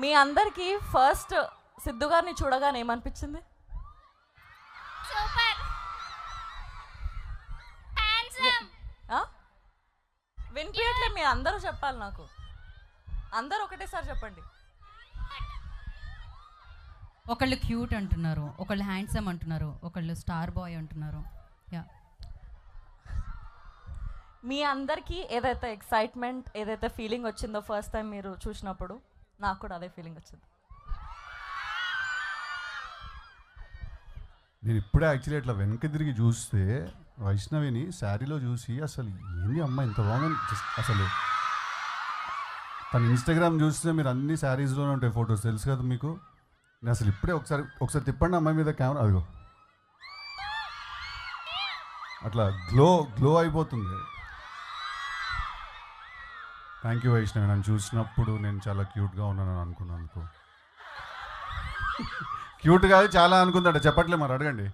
మీ అందరికి ఫస్ట్ సిద్ధు గారిని చూడగానే ఏమనిపించింది? Super handsome. వినిపించట్లే, మీరు అందరూ చెప్పాలి నాకు. అందరూ ఒకటేసారి చెప్పండి. ఒకళ్ళు క్యూట్ అంటున్నారు, ఒకళ్ళు హ్యాండ్సమ్ అంటున్నారు, ఒకళ్ళు స్టార్ బాయ్ అంటున్నారు. యా, మీ అందరికీ ఏదైతే ఎక్సైట్మెంట్, ఏదైతే ఫీలింగ్ వచ్చిందో ఫస్ట్ టైం మీరు చూసినప్పుడు, నాకు కూడా అదే ఫీలింగ్ వచ్చింది. నేను ఇప్పుడే యాక్చువల్లీ ఇట్లా వెనక్కి తిరిగి చూస్తే వైష్ణవిని శారీలో చూసి అసలు ఏంది అమ్మ ఇంత బాగుంది. అసలు తన ఇన్స్టాగ్రామ్ చూస్తే మీరు అన్ని శారీస్లోనే ఉంటాయి ఫొటోస్, తెలుసు కదా మీకు. నేను అసలు ఇప్పుడే ఒకసారి తిప్పండి అమ్మాయి మీద కెమెరా, అదిగో అట్లా గ్లో అయిపోతుంది. థ్యాంక్ యూ వైష్ణవి, నన్ను చూసినప్పుడు నేను చాలా క్యూట్గా ఉన్నాను అనుకున్నందుకు. క్యూట్ కాదు చాలా అనుకుందాట, చెప్పట్లే మరి, అడగండి.